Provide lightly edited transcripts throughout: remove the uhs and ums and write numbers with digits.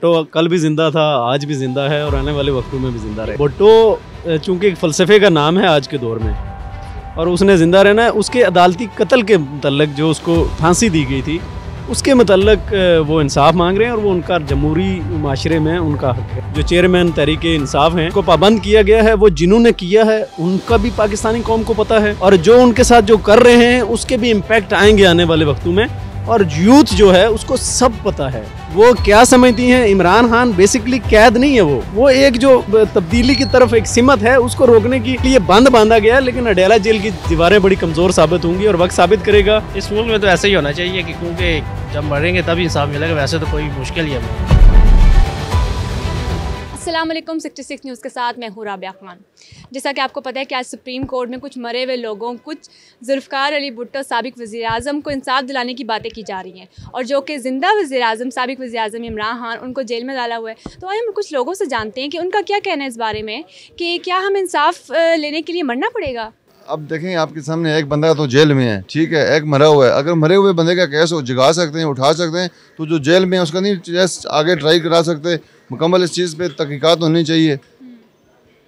भुट्टो कल भी ज़िंदा था, आज भी ज़िंदा है और आने वाले वक्तों में भी ज़िंदा रहे। भुट्टो चूँकि एक फ़लसफ़े का नाम है आज के दौर में और उसने ज़िंदा रहना है। उसके अदालती कत्ल के मतलब जो उसको फांसी दी गई थी उसके मतलब वो इंसाफ मांग रहे हैं और वो उनका जमहूरी माशरे में उनका हक है। जो चेयरमैन तहरीक इंसाफ हैं को पाबंद किया गया है, वो जिन्होंने किया है उनका भी पाकिस्तानी कौम को पता है और जो उनके साथ जो कर रहे हैं उसके भी इम्पैक्ट आएंगे आने वाले वक्तों में। और यूथ जो है उसको सब पता है। वो क्या समझती हैं, इमरान खान बेसिकली कैद नहीं है, वो एक जो तब्दीली की तरफ एक सिमत है उसको रोकने के लिए बंद बांधा गया है। लेकिन अडेला जेल की दीवारें बड़ी कमज़ोर साबित होंगी और वक्त साबित करेगा। इस मुल्क में तो ऐसे ही होना चाहिए कि क्योंकि जब मरेंगे तभी इंसाफ मिलेगा, वैसे तो कोई मुश्किल ही है। अस्सलाम वालेकुम 66 न्यूज़ के साथ मैं हूँ राबिया खान। जैसा कि आपको पता है कि आज सुप्रीम कोर्ट में कुछ मरे हुए लोगों, कुछ जुल्फ़िकार अली भुट्टो साबिक़ वज़ीर-ए-आज़म को इंसाफ दिलाने की बातें की जा रही हैं और जो कि ज़िंदा वज़ीर-ए-आज़म साबिक़ वज़ीर-ए-आज़म इमरान खान उनको जेल में डाला हुआ है। तो आइए हम कुछ लोगों से जानते हैं कि उनका क्या कहना है इस बारे में कि क्या हम इंसाफ लेने के लिए मरना पड़ेगा। अब देखें आपके सामने एक बंदा तो जेल में है, ठीक है, एक मरा हुआ है। अगर मरे हुए बंदे का केस हो जगा सकते हैं, उठा सकते हैं, तो जो जेल में है उसका नहीं केस आगे ट्राई करा सकते। मुकम्मल इस चीज़ पे तहकीकात होनी चाहिए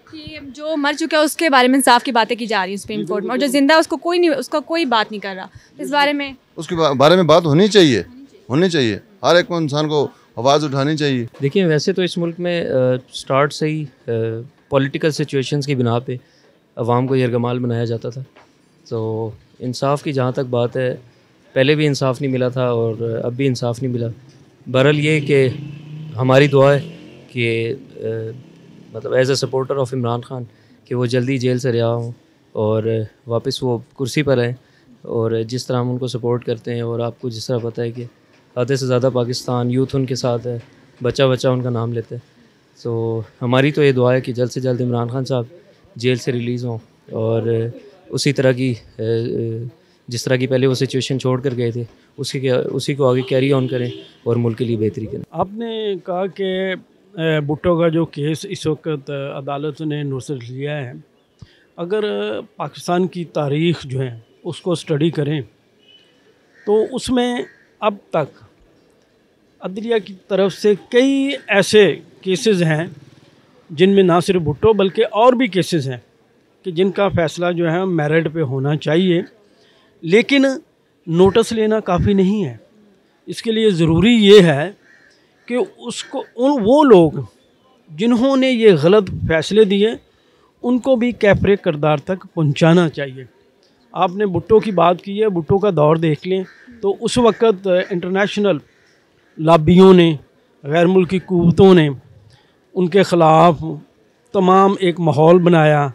कि जो मर चुका है उसके बारे में इंसाफ की बातें की जा रही है सुप्रीम कोर्ट में और जो जिंदा है उसका कोई बात नहीं कर रहा। इस बारे में उसके बारे में बात होनी चाहिए। हर एक इंसान को आवाज़ उठानी चाहिए। देखिए, वैसे तो इस मुल्क में स्टार्ट से ही पॉलिटिकल सिचुएशंस की बिना पे अवाम को यरगमाल बनाया जाता था। तो इंसाफ की जहाँ तक बात है, पहले भी इंसाफ नहीं मिला था और अब भी इंसाफ नहीं मिला। बहरहाल ये कि हमारी दुआ है कि मतलब as a supporter of Imran Khan कि वो जल्दी जेल से रिहा हों और वापस वो कुर्सी पर आएँ। और जिस तरह हम उनको सपोर्ट करते हैं और आपको जिस तरह पता है कि आधे से ज़्यादा पाकिस्तान यूथ उनके साथ है, बच्चा बच्चा उनका नाम लेते हैं। तो हमारी तो ये दुआ है कि जल्द से जल्द इमरान खान साहब जेल से रिलीज़ हों और उसी तरह की जिस तरह की पहले वो सिचुएशन छोड़ कर गए थे उसी को आगे कैरी ऑन करें और मुल्क के लिए बेहतरी करें। आपने कहा कि भुट्टो का जो केस इस वक्त अदालत ने नोटिस लिया है, अगर पाकिस्तान की तारीख़ जो है उसको स्टडी करें तो उसमें अब तक अदलिया की तरफ से कई ऐसे केसेस हैं जिनमें ना सिर्फ भुट्टो बल्कि और भी केसेस हैं कि जिनका फ़ैसला जो है मेरिट पे होना चाहिए, लेकिन नोटिस लेना काफ़ी नहीं है। इसके लिए ज़रूरी ये है कि उसको वो लोग जिन्होंने ये गलत फ़ैसले दिए उनको भी कैफरे किरदार तक पहुंचाना चाहिए। आपने भुट्टो की बात की है, भुट्टो का दौर देख लें तो उस वक़्त इंटरनेशनल लॉबियों ने, गैर मुल्की कुव्वतों ने उनके ख़िलाफ़ तमाम एक माहौल बनाया,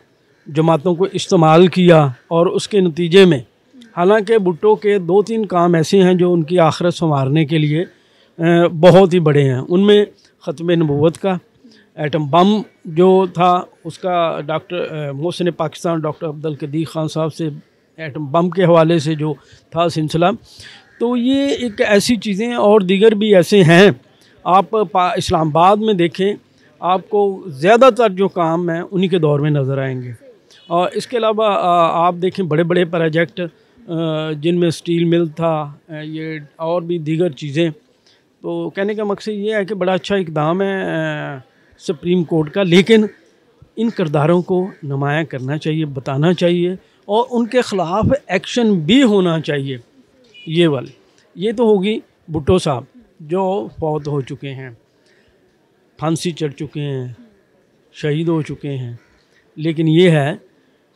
जमातों को इस्तेमाल किया और उसके नतीजे में हालांकि भुट्टो के 2-3 काम ऐसे हैं जो उनकी आखिरत संवारने के लिए बहुत ही बड़े हैं। उनमें ख़त्म नबूवत का एटम बम जो था उसका डॉक्टर मोहसिन पाकिस्तान डॉक्टर अब्दुल कदीर खान साहब से एटम बम के हवाले से जो था सिलसिला, तो ये एक ऐसी चीज़ें और दीगर भी ऐसे हैं। आप इस्लामाबाद में देखें, आपको ज़्यादातर जो काम हैं उन्हीं के दौर में नज़र आएंगे। और इसके अलावा आप देखें बड़े बड़े प्रोजेक्ट जिनमें स्टील मिल था, ये और भी दीगर चीज़ें। तो कहने का मकसद ये है कि बड़ा अच्छा इक़दाम है सुप्रीम कोर्ट का, लेकिन इन किरदारों को नुमायाँ करना चाहिए, बताना चाहिए और उनके ख़िलाफ़ एक्शन भी होना चाहिए। ये तो होगी भुट्टो साहब जो फौत हो चुके हैं, फांसी चढ़ चुके हैं, शहीद हो चुके हैं। लेकिन ये है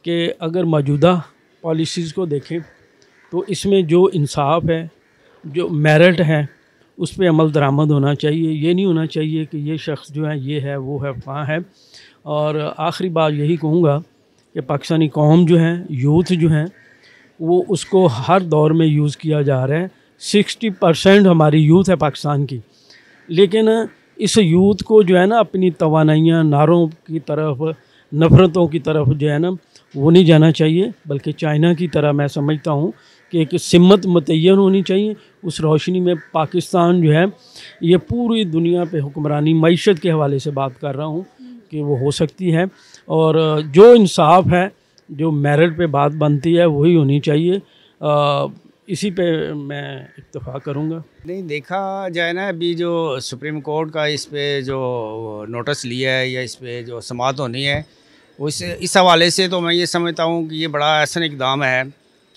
कि अगर मौजूदा पॉलिसीज़ को देखें तो इसमें जो इंसाफ है, जो मेरिट है, उस पर अमल दरामद होना चाहिए। ये नहीं होना चाहिए कि ये शख्स जो है ये है वो है वहाँ है। और आखिरी बात यही कहूँगा कि पाकिस्तानी कौम जो है, यूथ जो है, वो उसको हर दौर में यूज़ किया जा रहा है। 60% हमारी यूथ है पाकिस्तान की, लेकिन इस यूथ को जो है ना अपनी तवानाइयाँ नारों की तरफ, नफ़रतों की तरफ जो है ना वो नहीं जाना चाहिए, बल्कि चाइना की तरह मैं समझता हूँ कि एक सिमत मुतय्यन होनी चाहिए। उस रोशनी में पाकिस्तान जो है ये पूरी दुनिया पे हुक्मरानी मईशत के हवाले से बात कर रहा हूँ कि वो हो सकती है। और जो इंसाफ है, जो मेरिट पे बात बनती है वही होनी चाहिए। इसी पे मैं इत्तेफाक करूँगा। नहीं, देखा जाए ना, अभी जो सुप्रीम कोर्ट का इस पे जो नोटिस लिया है या इस पे जो समाअत होनी है, इस हवाले से तो मैं ये समझता हूँ कि ये बड़ा ऐसा इक़दाम है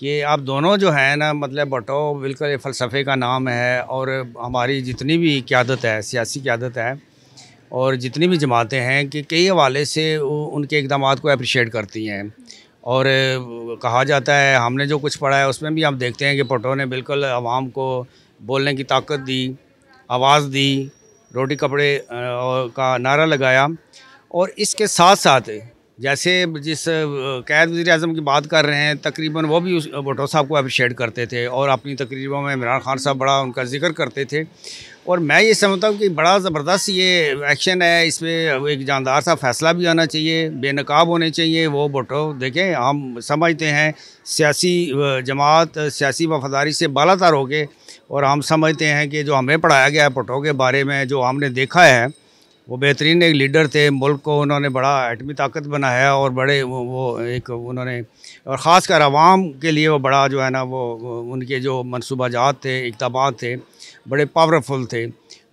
कि आप दोनों जो हैं ना, मतलब भुट्टो बिल्कुल फ़लसफ़े का नाम है, और हमारी जितनी भी क़यादत है, सियासी क़यादत है, और जितनी भी जमातें हैं कि कई हवाले से उनके इक़दामात को अप्रिशिएट करती हैं। और कहा जाता है, हमने जो कुछ पढ़ा है उसमें भी हम देखते हैं कि भुट्टो ने बिल्कुल आवाम को बोलने की ताकत दी, आवाज़ दी, रोटी कपड़े का नारा लगाया। और इसके साथ साथ जैसे जिस कैद वज़ीर-ए-आज़म की बात कर रहे हैं, तकरीबन वो भी उस भुट्टो साहब को अप्रिशिएट करते थे और अपनी तकरीरों में इमरान खान साहब बड़ा उनका जिक्र करते थे। और मैं ये समझता हूँ कि बड़ा ज़बरदस्त ये एक्शन है, इस पर एक जानदार सा फ़ैसला भी आना चाहिए, बेनकाब होने चाहिए वो भुट्टो। देखें, हम समझते हैं सियासी जमात सियासी वफादारी से बालातर हो गए, और हम समझते हैं कि जो हमें पढ़ाया गया है भुट्टो के बारे में, जो हमने देखा है, वो बेहतरीन एक लीडर थे। मुल्क को उन्होंने बड़ा एटमी ताकत बनाया, और बड़े वो एक उन्होंने, और ख़ास कर आवाम के लिए वो बड़ा जो है ना, वो उनके जो मनसूबाजात थे, इक़दामात थे, बड़े पावरफुल थे।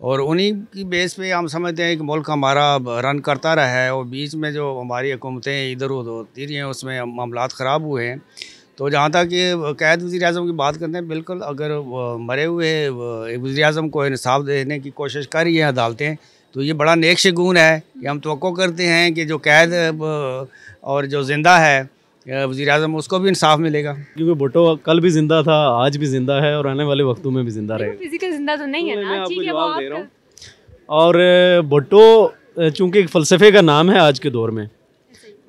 और उन्हीं की बेस पे हम समझते हैं कि मुल्क हमारा रन करता रहा है, और बीच में जो हमारी हुकूमतें इधर उधर होती रही हैं, उसमें मामलात ख़राब हुए हैं। तो जहाँ तक ये कैद वज़ीर-ए-आज़म की बात करते हैं, बिल्कुल अगर मरे हुए वज़ीर-ए-आज़म को इंसाफ देने की कोशिश कर रही हैं अदालतें, तो ये बड़ा नेक शगुन है कि हम तवक्को करते हैं कि जो कैद और जो ज़िंदा है वज़ीर-ए-आज़म, उसको भी इंसाफ मिलेगा। क्योंकि भुट्टो कल भी ज़िंदा था, आज भी ज़िंदा है, और आने वाले वक्तों में भी ज़िंदा रहेगा। फिजिकल जिंदा तो नहीं है ना, ठीक है, वो आप और भुट्टो चूँकि एक फ़लसफ़े का नाम है आज के दौर में,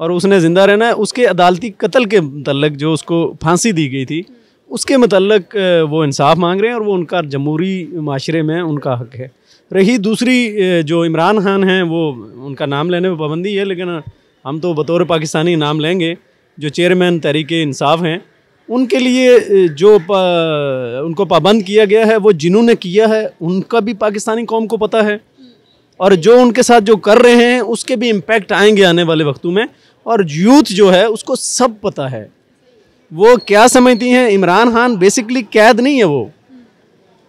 और उसने ज़िंदा रहना है। उसके अदालती कत्ल के मतलब जो उसको फांसी दी गई थी, उसके मतलब वो इंसाफ मांग रहे हैं, और वो उनका जमहूरी माशरे में उनका हक़ है। रही दूसरी जो इमरान खान हैं, वो उनका नाम लेने में पाबंदी है, लेकिन हम तो बतौर पाकिस्तानी नाम लेंगे। जो चेयरमैन तहरीक-ए-इंसाफ हैं, उनके लिए जो उनको पाबंद किया गया है, वो जिन्होंने किया है उनका भी पाकिस्तानी कौम को पता है, और जो उनके साथ जो कर रहे हैं उसके भी इम्पैक्ट आएंगे आने वाले वक्तों में। और यूथ जो है उसको सब पता है, वो क्या समझती हैं। इमरान खान बेसिकली कैद नहीं है,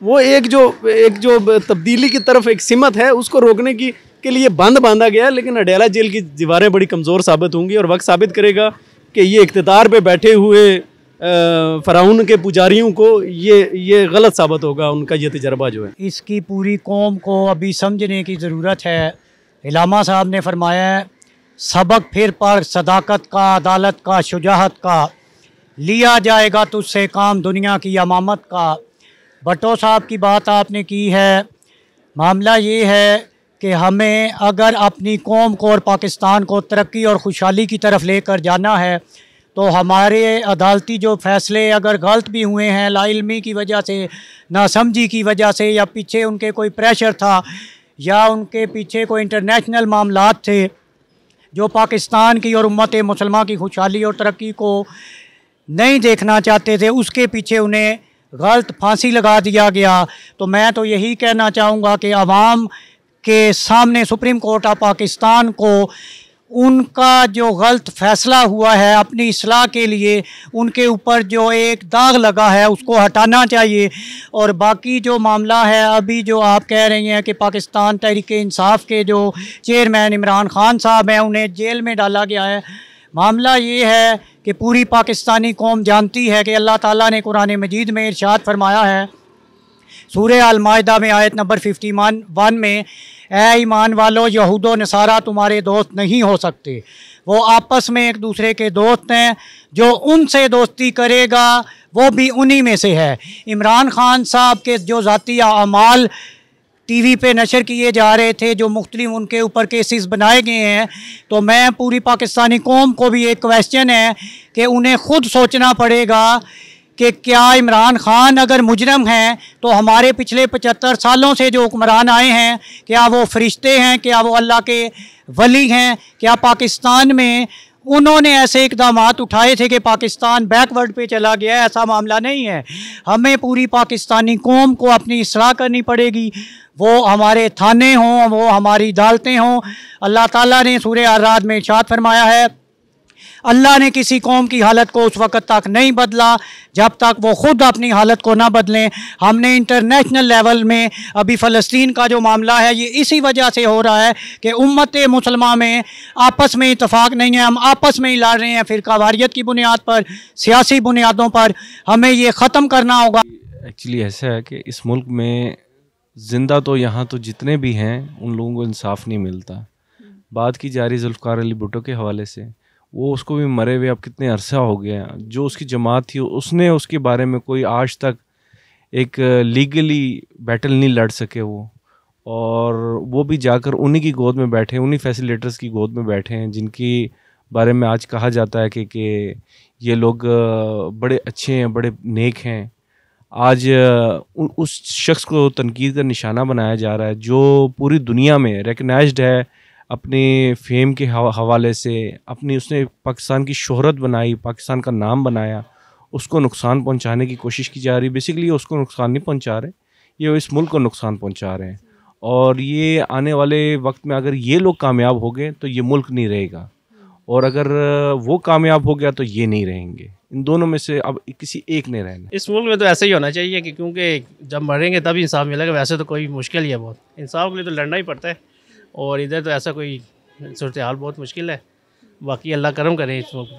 वो एक जो तब्दीली की तरफ एक सिमत है, उसको रोकने के लिए बंद बांधा गया है। लेकिन अडयाला जेल की दीवारें बड़ी कमज़ोर साबित होंगी, और वक्त साबित करेगा कि ये इख्तियार पे बैठे हुए फ़िरौन के पुजारियों को ये गलत साबित होगा, उनका ये तजर्बा जो है। इसकी पूरी कौम को अभी समझने की ज़रूरत है। इलामा साहब ने फरमाया है, सबक फिर पढ़ सदाकत का, अदालत का, शुजाहत का, लिया जाएगा तुझसे काम दुनिया की अमामत का। भुट्टो साहब की बात आपने की है। मामला ये है कि हमें अगर अपनी कौम को और पाकिस्तान को तरक्की और खुशहाली की तरफ लेकर जाना है, तो हमारे अदालती जो फ़ैसले अगर गलत भी हुए हैं, लाइल्मी की वजह से, नासमझी की वजह से, या पीछे उनके कोई प्रेशर था, या उनके पीछे कोई इंटरनेशनल मामलात थे जो पाकिस्तान की और उम्मत मुसलमान की खुशहाली और तरक्की को नहीं देखना चाहते थे, उसके पीछे उन्हें गलत फांसी लगा दिया गया। तो मैं तो यही कहना चाहूँगा कि आवाम के सामने सुप्रीम कोर्ट ऑफ पाकिस्तान को उनका जो गलत फ़ैसला हुआ है, अपनी इस्लाह के लिए उनके ऊपर जो एक दाग लगा है उसको हटाना चाहिए। और बाकी जो मामला है, अभी जो आप कह रही हैं कि पाकिस्तान तहरीक-ए-इंसाफ के जो चेयरमैन इमरान खान साहब हैं, उन्हें जेल में डाला गया है। मामला ये है कि पूरी पाकिस्तानी कौम जानती है कि अल्लाह ताला ने कुरान मजीद में इरशाद फरमाया है, सूरह अल-माइदा में आयत नंबर 51 में, ऐ ईमान वालो, यहूदो नसारा तुम्हारे दोस्त नहीं हो सकते, वो आपस में एक दूसरे के दोस्त हैं, जो उनसे दोस्ती करेगा वो भी उन्हीं में से है। इमरान खान साहब के जो ज़ाती अमाल टीवी पे नशर किए जा रहे थे, जो मुख्तलिफ उनके ऊपर केसेस बनाए गए हैं, तो मैं पूरी पाकिस्तानी कौम को भी एक क्वेश्चन है कि उन्हें ख़ुद सोचना पड़ेगा कि क्या इमरान खान अगर मुजरम हैं तो हमारे पिछले 75 सालों से जो हुक्मरान आए हैं, क्या वो फरिश्ते हैं, क्या वो अल्लाह के वली हैं? क्या पाकिस्तान में उन्होंने ऐसे इक़दामात उठाए थे कि पाकिस्तान बैकवर्ड पे चला गया? ऐसा मामला नहीं है। हमें पूरी पाकिस्तानी कौम को अपनी इस्लाह करनी पड़ेगी, वो हमारे थाने हों, वो हमारी अदालतें हों। अल्लाह ताला ने सूरह अर-राद में इरशाद फरमाया है, अल्लाह ने किसी कौम की हालत को उस वक़्त तक नहीं बदला जब तक वो ख़ुद अपनी हालत को ना बदलें। हमने इंटरनेशनल लेवल में अभी फ़लस्तीन का जो मामला है ये इसी वजह से हो रहा है कि उम्मत मुसलमा में आपस में इतफ़ाक़ नहीं है, हम आपस में ही लड़ रहे हैं फ़िरका वारियत की बुनियाद पर, सियासी बुनियादों पर। हमें ये ख़त्म करना होगा। एक्चुअली ऐसा है कि इस मुल्क में ज़िंदा तो यहाँ तो जितने भी हैं उन लोगों को इंसाफ नहीं मिलता। बात की जा रही जुल्फ़िकार अली भुट्टो के हवाले से, वो उसको भी मरे हुए अब कितने अरसा हो गया। जो उसकी जमात थी उसने उसके बारे में कोई आज तक एक लीगली बैटल नहीं लड़ सके वो, और वो भी जाकर उन्हीं की गोद में बैठे, उन्हीं फैसिलिटेटर्स की गोद में बैठे हैं जिनकी बारे में आज कहा जाता है कि ये लोग बड़े अच्छे हैं, बड़े नेक हैं। आज उस शख्स को तनकीद का निशाना बनाया जा रहा है जो पूरी दुनिया में रिकग्नाइज्ड है अपने फेम के हवाले से। अपनी उसने पाकिस्तान की शोहरत बनाई, पाकिस्तान का नाम बनाया, उसको नुकसान पहुंचाने की कोशिश की जा रही। बेसिकली उसको नुकसान नहीं पहुंचा रहे, ये इस मुल्क को नुकसान पहुंचा रहे हैं। और ये आने वाले वक्त में अगर ये लोग कामयाब हो गए तो ये मुल्क नहीं रहेगा, और अगर वो कामयाब हो गया तो ये नहीं रहेंगे। इन दोनों में से अब किसी एक ने रहना। इस मुल्क में तो ऐसा ही होना चाहिए कि क्योंकि जब मरेंगे तब इंसाफ मिलेगा। वैसे तो कोई मुश्किल ही है बहुत, इंसाफ के लिए तो लड़ना ही पड़ता है, और इधर तो ऐसा कोई सूरत हाल बहुत मुश्किल है। बाकी अल्लाह करम करें इस मुल्क पे।